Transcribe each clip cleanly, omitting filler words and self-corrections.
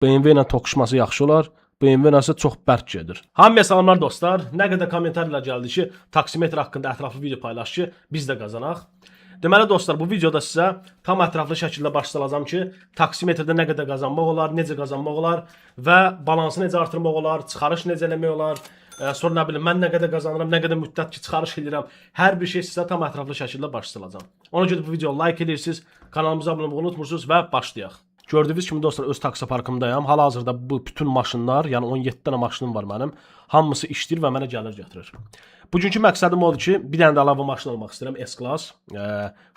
BMW ilə toqquşması yaxşı olar. BMW ilə isə çox bərk gedir. Hamıya salamlar dostlar. Nə qədər kommentarlar gəldi ki, taksimetr haqqında ətraflı video paylaş ki, biz də qazanaq. Deməli dostlar, bu videoda sizə tam ətraflı şəkildə baş salacağam ki, taksimetrdə nə qədər qazanmaq olar, necə qazanmaq olar və balansı necə artırmaq olar, çıxarış necə eləmək olar. Sonra nə bilim, mən nə qədər qazanıram, nə qədər müddət ki, çıxarış edirəm. Hər bir şey sizə tam ətraflı şəkildə baş salacağam. Ona görə bu videoyu like edirsiniz, kanalımıza abunə olmayı unutmursunuz və başlayaq. Gördüyünüz kimi dostlar, öz taksi parkımdayam. Hal-hazırda bu bütün maşınlar, yəni 17 dənə maşınım var mənim. Hamısı işləyir və mənə gəlir gətirir. Bugünkü məqsədim odur ki, bir dənə də əlavə maşın almaq istəyirəm, S-Class.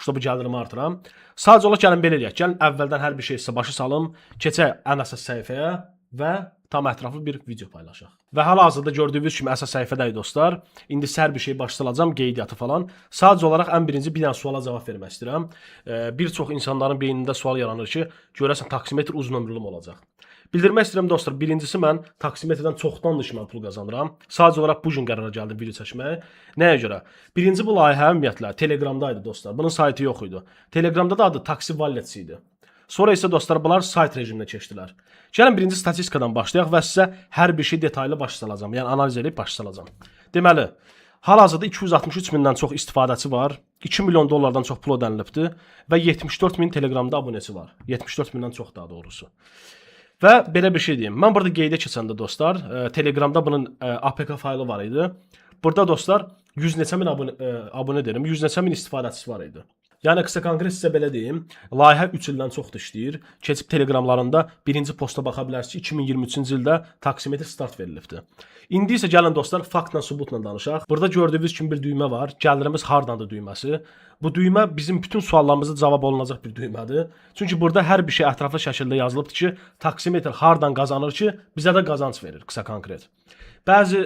İşte bu gəlirimi artıram. Sadəcə olaraq gəlin belə eləyək. Gəlin əvvəldən hər bir şey sizə başı salım, keçək ən əsas səhifəyə və tam ətraflı bir video paylaşaq. Və hal-hazırda gördüyünüz kimi əsas səhifədəyik dostlar. İndi hər bir şey baş salacağam, qeydiyyatı falan. Sadəcə olaraq ən birinci bir dənə suala cavab vermək istəyirəm. Bir çox insanların beynində sual yaranır ki, görəsən taksimetr uzun ömürlü mü olacaq? Bildirmək istəyirəm dostlar, birincisi mən taksimetrdən çoxdandır ki, mən pul qazanıram. Sadəcə olaraq bu gün qərara gəldim video çəkməyə. Nəyə görə? Birinci bu layihə ümumiyyətlə Telegramdaydı dostlar. Bunun saytı yox idi. Telegramda da adı Taksi Wallets idi. Sonra isə dostlar bunlar sayt rejiminə keçdilər. Gəlin birinci statistikadan başlayaq və sizə hər bir şey detaylı baş salacağam. Yəni analiz edib baş salacağım. Deməli, hal-hazırda 263 mindən çox istifadəçi var. 2 milyon dollardan çox pul ödənilibdir və 74 min Telegramda abunəçi var. 74 mindən çox daha doğrusu. Və belə bir şey deyim. Mən burada qeydə keçəndə dostlar, Telegramda bunun APK faylı var idi. Burada dostlar 100 neçə min abunə derim, 100 neçə min istifadəçisi var idi. Yəni qısa konkret sizə belə deyim, layihə 3 ildən çoxdur işləyir. Keçib Telegramlarında birinci posta baxa bilərsiniz ki, 2023-cü ildə taksimetr start verilibdir. İndi isə gəlin dostlar, faktla, sübutla danışaq. Burada gördüyünüz kimi bir düymə var. Gəlirimiz hardandır düyməsi. Bu düymə bizim bütün suallarımıza cavab olunacaq bir düymədir. Çünki burada hər bir şey ətraflı şəkildə yazılıbdır ki, taksimetr hardan qazanır ki, bizə də qazanc verir, qısa konkret. Bəzi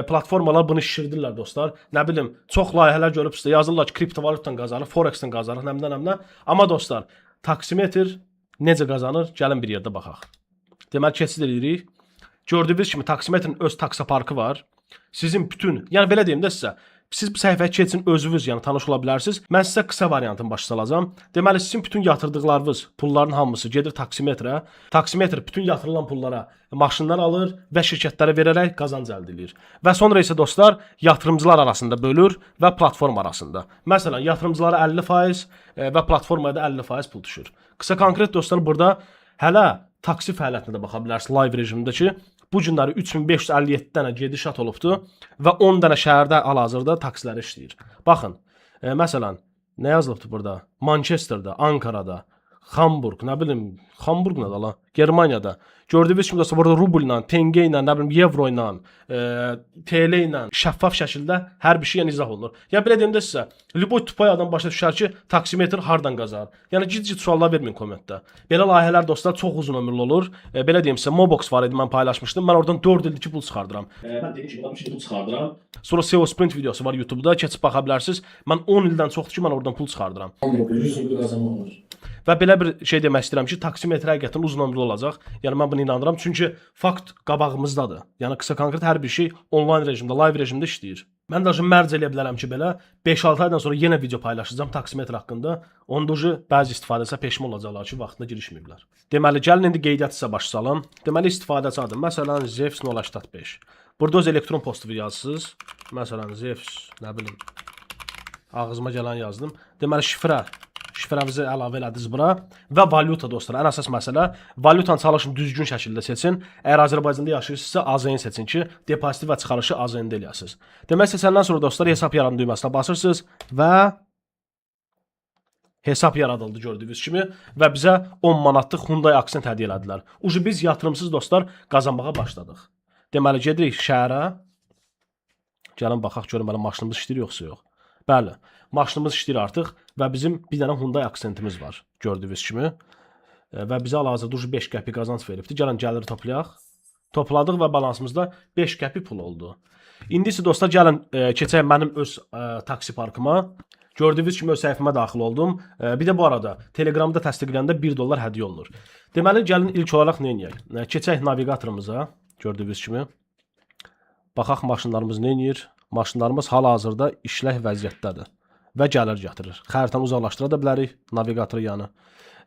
platformalar bunu şişirdirlər dostlar. Nə bilim, çox layihələr görübsünüz, yazırlar ki, kriptovalyutadan qazanır, forex-dən qazanır, nəmdə. Amma dostlar, taksimetr necə qazanır? Gəlin bir yerdə baxaq. Deməli, keçid edirik. Gördüyünüz kimi taksimetrin öz taksi parkı var. Sizin bütün, yəni belə deyim də sizə, siz bu səhifəyə keçin, özünüz yəni tanış ola bilərsiniz. Mən sizə qısa variantını baş salacağam. Deməli, sizin bütün yatırdıqlarınız, pulların hamısı gedir taksimetrə. Taksimetr bütün yatırılan pullara maşınlar alır və şirkətlərə verərək qazanc əldə edir. Və sonra isə dostlar, yatırımcılar arasında bölür və platform arasında. Məsələn, yatırımcılara 50% və platformaya da 50% pul düşür. Qısa konkret dostlar, burada hələ taksi fəaliyyətinə də baxa bilərsiniz live rejimdə ki, bu günləri 3557 dənə gedişat olubdur və 10 dənə şəhərdə hal-hazırda taksilər işləyir. Baxın, məsələn, nə yazılıbdır burada? Manchesterdə, Ankarada, Hamburg, nə bilim, Hamburg nədir la? Germaniyada. Gördüyünüz kimi dostlar, burada rubl ilə, tenge ilə, nə bilim, euro ilə, TL ilə şəffaf şəkildə hər bir şey izah olunur. Yəni belə deyim də sizə, Lüboy Tupay adam başa düşər ki, taksimetr hardan qazanır? Yəni cid suallar verməyin kommentdə. Belə layihələr dostlar çox uzun ömürlü olur. Belə deyim sizə, Mobox var idi, mən paylaşmışdım. Mən oradan 4 ildir ki, pul çıxardıram. Mən deyim ki, buradan pul çıxardıram. Sonra SEO Sprint videosu var YouTube-da, keçib baxa bilərsiniz. Mən 10 ildən çoxdur ki, mən oradan pul çıxardıram. Və belə bir şey demək istəyirəm ki, taksimetr həqiqətən uzun ömürlü olacaq. Yəni mən buna inanıram. Çünki fakt qabağımızdadır. Yəni qısa konkret hər bir şey onlayn rejimdə, live rejimdə işləyir. Mən də mərc eləyə bilərəm ki, belə 5-6 aydan sonra yenə video paylaşacağam taksimetr haqqında. Onda bəzi istifadəçilər peşman olacaqlar ki, vaxtında girişməyiblər. Deməli, gəlin indi qeydiyyat sizə baş salım. Deməli, istifadəçi adı. Məsələn, Zevs 085. Burada öz elektron postu yazırsınız. Məsələn, Zevs, nə bilim, ağzıma gələn yazdım. Deməli, şifrənizi əlavə elədiniz bura və valyuta dostlar. Ən əsas məsələ, valyutanı çalışın düzgün şəkildə seçin. Əgər Azərbaycanda yaşayırsınızsa AZN seçin ki, depoziti və çıxarışı AZN-də eləyəsiniz. Demək seçəndən sonra dostlar hesab yaradın düyməsinə basırsınız və hesab yaradıldı gördüyünüz kimi və bizə 10 manatlıq Hyundai Accent hədiyyə elədilər. Ucu biz yatırımsız dostlar qazanmağa başladıq. Deməli, gedirik şəhərə. Gəlin baxaq görün mənim maşınımız işləyir yoxsa yox. Bəli, maşınımız işləyir artıq və bizim bir dənə Hyundai Accentimiz var gördüyünüz kimi. Və bizə hal-hazırda 5 qəpik qazanc veribdir. Gəlin gəliri toplayaq. Topladıq və balansımızda 5 qəpik pul oldu. İndi isə dostlar gəlin keçək mənim öz taksi parkıma. Gördüyünüz kimi öz səhifəmə daxil oldum. Bir də bu arada Telegramda təsdiqləyəndə $1 hədiyyə olunur. Deməli, gəlin ilk olaraq nə edək? Keçək navigatorumuza. Gördüyünüz kimi. Baxaq maşınlarımız nə edir? Maşınlarımız hal-hazırda işlək vəziyyətdədir və gəlir gətirir. Xəritəni uzaqlaşdıra da bilərik, navigatoru yanı.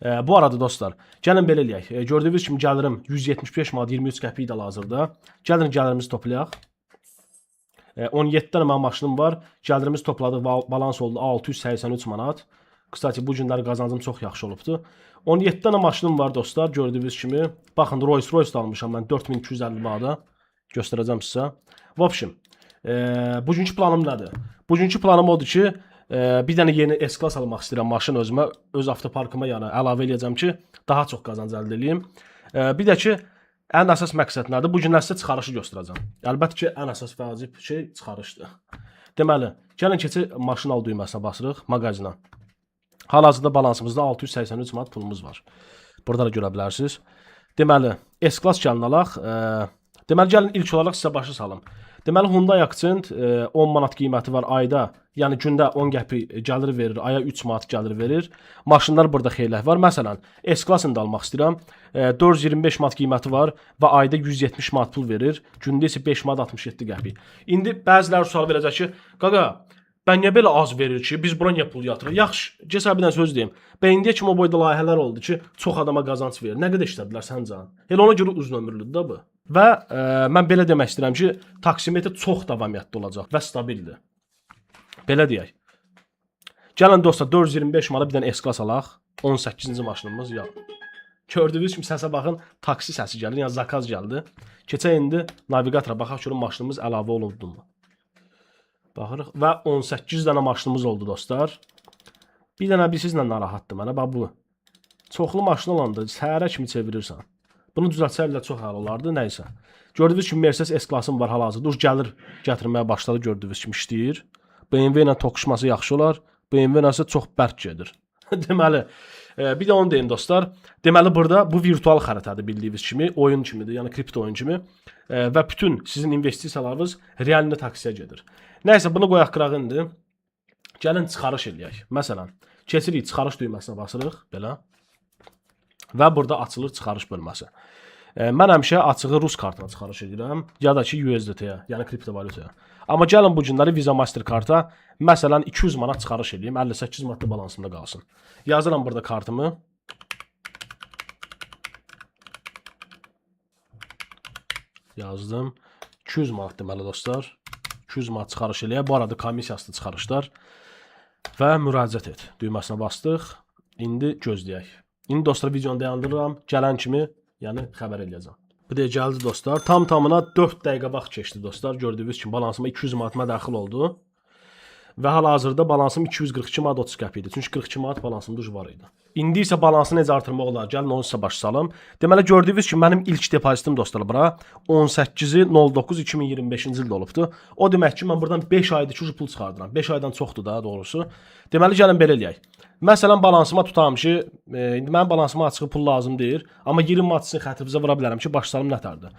Bu arada dostlar, gəlin belə eləyək. Gördüyünüz kimi gəlirim 175 manat 23 qəpik də hazırda. Gəlin gəlirimizi toplayaq. 17 dənə mənim maşınım var. Gəlirimiz topladıq, balans oldu 683 manat. Qısaca bu günləri qazancım çox yaxşı olubdu. 17 dənə maşınım var dostlar, gördüyünüz kimi. Baxın, Rolls-Royce almışam mən 4250 manata. Göstərəcəm sizə. В общем, bugünkü planım nədir? Bugünkü planım odur ki, bir dənə yeni S-Class almaq istəyirəm maşın özümə, öz avtoparkıma yəni əlavə eləyəcəm ki, daha çox qazanc əldə edeyim. Bir də ki, ən əsas məqsəd nədir? Bu günlər sizə çıxarışı göstərəcəm. Əlbəttə ki, ən əsas vacib şey çıxarışdır. Deməli, gəlin keçək maşın al düyməsinə basırıq mağazina. Hal-hazırda balansımızda 683 manat pulumuz var. Burada da görə bilərsiniz. Deməli, S-Class gəlin alaq. Deməli, gəlin ilk olaraq sizə başa salım. Deməli, Hyundai Accent 10 manat qiyməti var ayda. Yəni gündə 10 qəpik gəlir verir, aya 3 manat gəlir verir. Maşınlar burada xeyli var. Məsələn, S-Class-ını da almaq istəyirəm. 425 manat qiyməti var və ayda 170 manat pul verir. Gündə isə 5 manat 67 qəpik. İndi bəziləri sual verəcək ki, qaqa, bən niyə belə az verir ki, biz bura niyə pul yatırıq? Yaxşı, cəsəbindən söz deyim. Bən indiyə kimi o boyda layihələr oldu ki, çox adama qazanc verir. Nə qədər işlədilər səncə? Elə ona görə uzun ömürlüdür də bu. Və mən belə demək istəyirəm ki, taksimetr çox davamiyyətli olacaq və stabildir. Belə deyək. Gəlin dostlar, 425 manata bir dənə S-Class alaq. 18-ci maşınımız ya. Gördüyünüz kimi səsə baxın, taksi səsi gəlir, yəni zakaz gəldi. Keçək indi navigatora baxaq görün maşınımız əlavə olundu-mu. Baxırıq və 18 dənə maşınımız oldu dostlar. Bir dənə bilsizlə narahatdır mənə, bax bu. Çoxlu maşın olanda səhərə kimi çevirirsən. Bunu düzəltsələr çox əla olardı, nəysə. Gördüyünüz kimi Mercedes S-Class-ım var hal-hazırda. Dur gəlir, gətirməyə başladı, gördüyünüz kimi işləyir. BMW ilə toqquşması yaxşı olar. BMW ilə isə çox bərk gedir. Deməli, bir də onu deyim dostlar. Deməli burada bu virtual xəritədir bildiyiniz kimi, oyun kimidir, yəni kripto oyun kimi və bütün sizin investisiyalarınız realni taksiyə gedir. Nəysə, bunu qoyaq qırağı indi. Gəlin çıxarış eləyək. Məsələn, keçirik çıxarış düyməsinə basırıq belə. Və burada açılır çıxarış bölməsi. Mən həmişə açığı Rus kartına çıxarış edirəm, ya da ki USDT-yə, yəni kriptovalyutaya. Amma gəlin bu günləri Visa Mastercard-a məsələn 200 manat çıxarış edeyim, 58 manat da balansımda qalsın. Yazıram burada kartımı. Yazdım. 200 manat deməli dostlar. 200 manat çıxarış eləyə. Bu arada komissiyaslı çıxarışlar. Və müraciət et. Düyməsinə bastıq. İndi gözləyək. İndi dostlar videonu dayandırıram. Gələn kimi yəni xəbər eləyəcəm. Bu da gəldi dostlar. Tam-tamına 4 dəqiqə vaxt keçdi dostlar. Gördüyünüz kimi balansıma 200 manatıma daxil oldu. Və hal-hazırda balansım 242 manat 30 qəpik idi. Çünki 42 manat balansımda var idi. İndi isə balansını necə artırmaq olar? Gəlin onu sizə başa salım. Deməli gördüyünüz kimi mənim ilk depozitim dostlar bura 18.09.2025-ci ildə olubdu. O demək ki mən buradan 5 aydır ki pul çıxardıram. 5 aydan çoxdur da doğrusu. Deməli gəlin belə eləyək. Məsələn balansıma tutam ki, indi mənim balansıma açığı pul lazım deyil, amma 20 manat sizin xətrinizə vura bilərəm ki, başsalım nətərdir.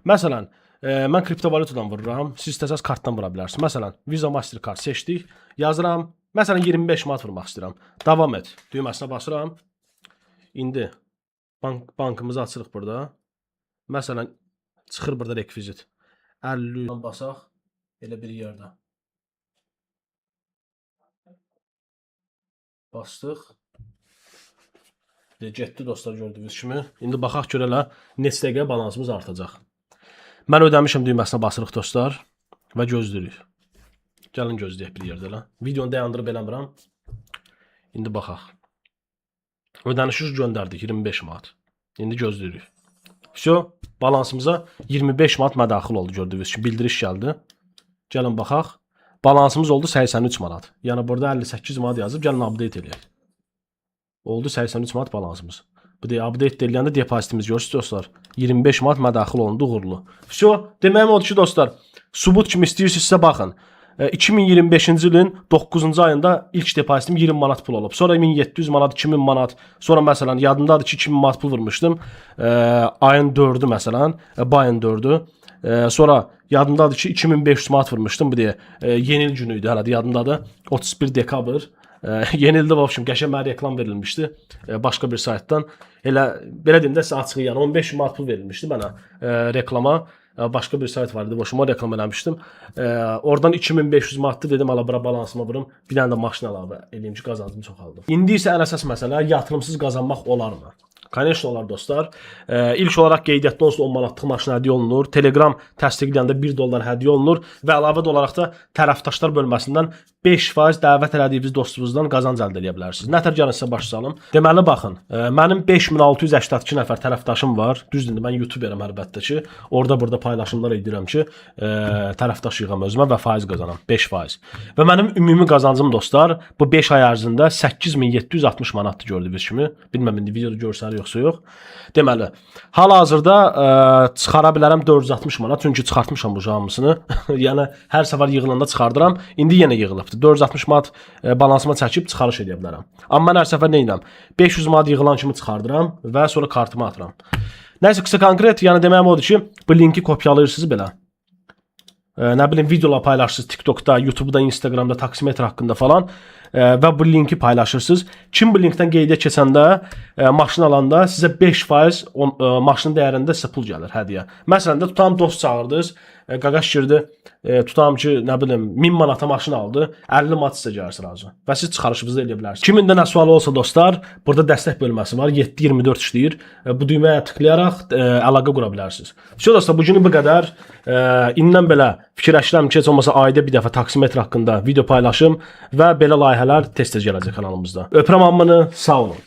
Məsələn, mən kriptovalyutadan vururam, siz istəsəz kartdan vura bilərsiniz. Məsələn, Visa Mastercard seçdik, yazıram. Məsələn 25 manat vurmaq istəyirəm. Davam et. Düyməsinə basıram. İndi bankımızı açırıq burada. Məsələn çıxır burada rekvizit. 50 basaq elə bir yerdə. Bastıq. Getdi dostlar gördüyünüz kimi. İndi baxaq görələ neçə dəqiqə balansımız artacaq. Mən ödəmişim düyməsinə basırıq dostlar və gözləyirik. Gəlin gözləyək bir yerdə elə. Videonu dayandırıb eləmirəm. İndi baxaq. Ödənişi göndərdik 25 manat. İndi gözləyirik. Vəsə balansımıza 25 manat mədaxil oldu gördüyünüz kimi. Bildiriş gəldi. Gəlin baxaq. Balansımız oldu 83 manat. Yəni burada 58 manat yazıb gəlin update eləyək. Oldu 83 manat balansımız. Bu da update eləyəndə depozitimiz görürsünüz dostlar. 25 manat mədaxil olundu uğurlu. Vəsə deməyim odur ki dostlar, sübut kimi istəyirsinizsə baxın. 2025-ci ilin 9-cu ayında ilk depozitim 20 manat pul olub. Sonra 1700 manat, 2000 manat. Sonra məsələn yadımdadır ki 2000 manat pul vurmuşdum. Ayın 4-ü məsələn, ayın 4-ü. Sonra yadımdadır ki 2500 manat vurmuşdum. Bu deyə yeni il günü idi hələ də yadımdadır. 31 dekabr. Yeni ildə vəbşim qəşəng mənə reklam verilmişdi başqa bir saytdan. Elə belə deyim də sizə açığı yəni 15 manat pul verilmişdi mənə reklama. Başqa bir sayt var idi, boşuma reklam eləmişdim. Oradan 2500 manatdı dedim, ala bura balansıma vurum. Bir dənə də maşın əlavə eləyim ki, qazancımı çoxaldım. İndi isə ən əsas məsələ yatırımsız qazanmaq olarmı? Конечно olar dostlar. İlk olaraq qeydiyyatda onsuz 10 manatlıq maşın hədiyyə olunur. Telegram təsdiqləyəndə $1 hədiyyə olunur və əlavə olaraq da tərəfdaşlar bölməsindən 5% dəvət elədiyiniz dostunuzdan qazanc əldə edə bilərsiniz. Nətər gəlin sizə başlayalım. Deməli baxın, mənim 5682 nəfər tərəfdaşım var. Düzdür, mən YouTuberam əlbəttə ki, orada paylaşımlar edirəm ki, tərəfdaş yığam özümə və faiz qazanam, 5%. Və mənim ümumi qazancım dostlar, bu 5 ay ərzində 8760 manatdır gördüyünüz kimi. Bilməm indi videoda görsəniz yoxsa yox. Deməli, hal-hazırda çıxara bilərəm 460 manat, çünki çıxartmışam bu hamısını. Yəni hər səfər yığılanda çıxardıram. İndi yenə yığılıbdı. 460 manat balansıma çəkib çıxarış edə bilərəm. Amma mən hər səfər nə edirəm? 500 manat yığılan kimi çıxardıram və sonra kartıma atıram. Nəysə qısa konkret, yəni deməyim odur ki, bu linki kopyalayırsınız belə. Nə bilim videolar paylaşırsınız TikTokda, YouTube'da, Instagramda taksimetr haqqında falan və bu linki paylaşırsınız. Kim bu linkdən qeydiyyat keçəndə maşın alanda sizə 5% maşının dəyərində sizə pul gəlir hədiyyə. Məsələn də tutam dost çağırdınız, qaqaş girdi, tutam ki, nə bilim 1000 manata maşın aldı, 50 manat sizə gəlir sırası və siz çıxarışınızı edə bilərsiniz. Kimin də nə sualı olsa dostlar, burada dəstək bölməsi var, 7/24 işləyir. Bu düyməyə tıklayaraq əlaqə qura bilərsiniz. Dostlar, bu günü bu qədər. İndən belə fikirləşirəm ki, heç olmasa ayda bir dəfə taksimetr haqqında video paylaşım və belə layihələr tez-tez gələcək kanalımızda. Öpürəm hamını, sağ olun.